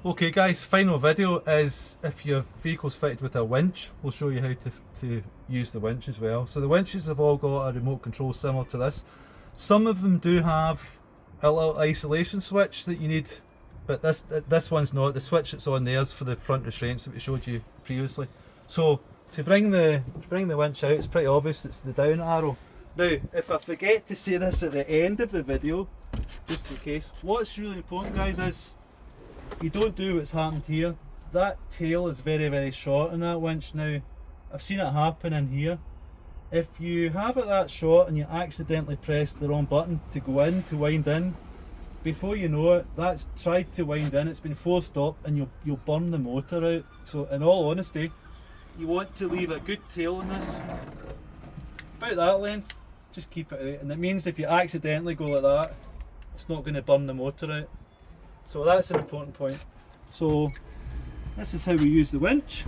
Okay guys, final video is if your vehicle's fitted with a winch. We'll show you how to use the winch as well. So the winches have all got a remote control similar to this. Some of them do have a little isolation switch that you need, but this one's not. The switch that's on there is for the front restraints that we showed you previously. So to bring the winch out, it's pretty obvious it's the down arrow. Now, if I forget to say this at the end of the video, just in case, what's really important guys is you don't do what's happened here. That tail is very short on that winch. Now, I've seen it happen in here. If you have it that short and you accidentally press the wrong button to go in, to wind in, before you know it, that's tried to wind in, it's been forced up and you'll burn the motor out. So in all honesty, you want to leave a good tail on this, about that length, just keep it out. And it means if you accidentally go like that, it's not going to burn the motor out. So that's an important point. So this is how we use the winch.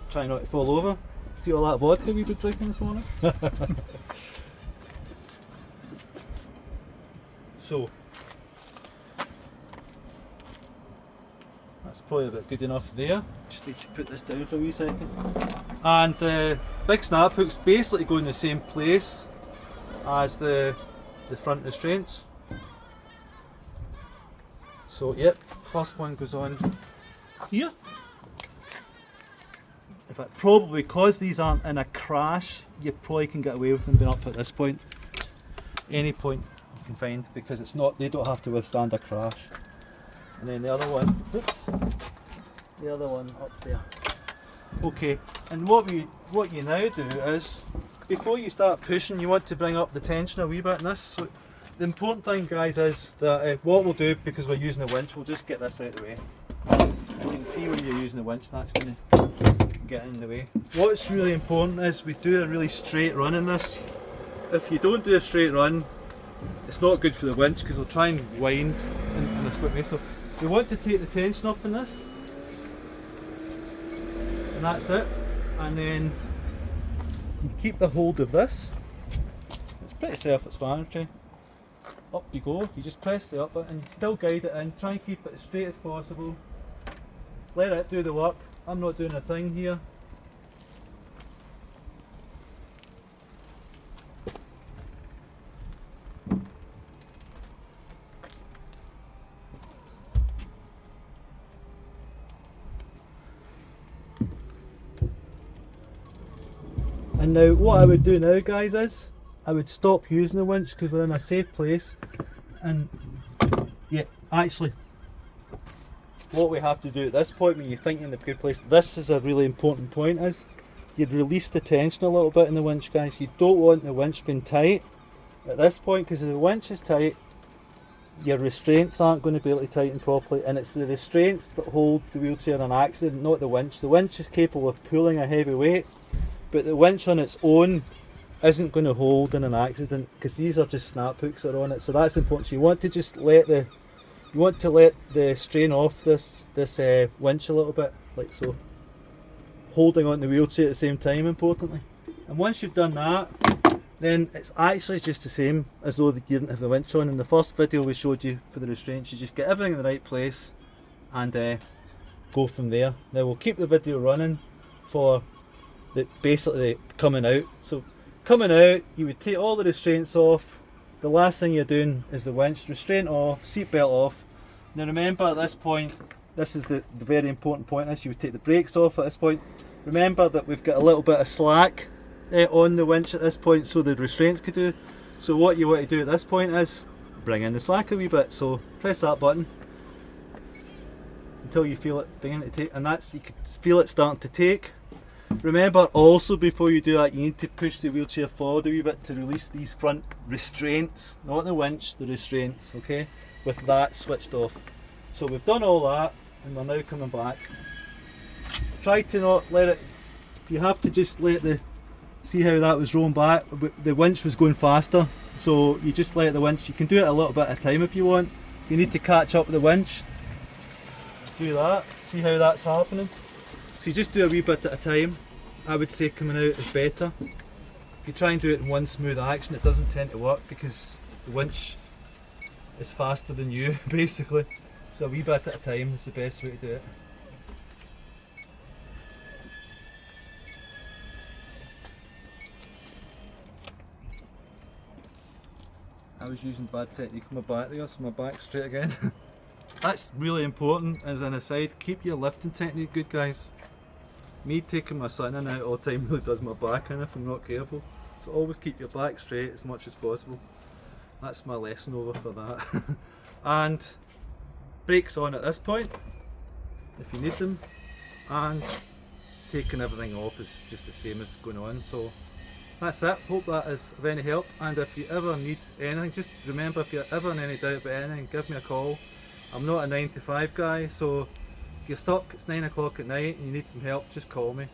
Try not to fall over. See all that vodka we've been drinking this morning? So that's probably about good enough there. Just need to put this down for a wee second. And the big snap hooks basically go in the same place as the front restraints. So yep, first one goes on here. In fact, probably because these aren't in a crash, you probably can get away with them being up at this point. Any point you can find, because it's not, they don't have to withstand a crash. And then the other one, oops, the other one up there. Okay, and what you now do is, before you start pushing, you want to bring up the tension a wee bit in this. So the important thing guys is that what we'll do, because we're using the winch, we'll just get this out of the way. You can see when you're using the winch, that's going to get in the way. What's really important is we do a really straight run in this. If you don't do a straight run, it's not good for the winch because it'll try and wind in a quick way. So we want to take the tension up in this, and that's it. And then you keep the hold of this. It's pretty self-explanatory. Up you go. You just press the up button and still guide it in. Try and keep it as straight as possible. Let it do the work. I'm not doing a thing here. And now what I would do now guys is, I would stop using the winch because we're in a safe place. And yeah, actually, what we have to do at this point when you're thinking in the good place, this is a really important point, is you'd release the tension a little bit in the winch guys. You don't want the winch being tight at this point, because if the winch is tight, your restraints aren't going to be able to tighten properly, and it's the restraints that hold the wheelchair in an accident, not the winch. The winch is capable of pulling a heavy weight, but the winch on its own isn't going to hold in an accident, because these are just snap hooks that are on it. So that's important. So you want to just let the strain off this winch a little bit, like so, holding on the wheelchair at the same time, importantly. And once you've done that, then it's actually just the same as though you didn't have the winch on. In the first video we showed you for the restraints, you just get everything in the right place and go from there. Now we'll keep the video running for basically coming out. So coming out, you would take all the restraints off. The last thing you're doing is the winch. Restraint off, seatbelt off. Now remember at this point, this is the very important point, is you would take the brakes off at this point. Remember that we've got a little bit of slack on the winch at this point, so the restraints could do. So what you want to do at this point is bring in the slack a wee bit. So press that button until you feel it beginning to take, and that's, you can feel it starting to take. Remember also, before you do that, you need to push the wheelchair forward a wee bit to release these front restraints, not the winch, the restraints, okay, with that switched off. So we've done all that and we're now coming back. Try to not let it, you have to just let see how that was rolling back. The winch was going faster, so you just let the winch, you can do it a little bit at a time if you want. You need to catch up with the winch, do that, see how that's happening. So you just do a wee bit at a time. I would say coming out is better. If you try and do it in one smooth action, it doesn't tend to work because the winch is faster than you, basically. So a wee bit at a time is the best way to do it. I was using bad technique on my back there, so my back's straight again. That's really important as an aside. Keep your lifting technique good, guys. Me taking my son in and out all the time really does my back in if I'm not careful. So always keep your back straight as much as possible. That's my lesson over for that. And brakes on at this point, if you need them. And taking everything off is just the same as going on. So that's it. Hope that is of any help. And if you ever need anything, just remember, if you're ever in any doubt about anything, give me a call. I'm not a 9 to 5 guy, so if you're stuck, it's 9 o'clock at night and you need some help, just call me.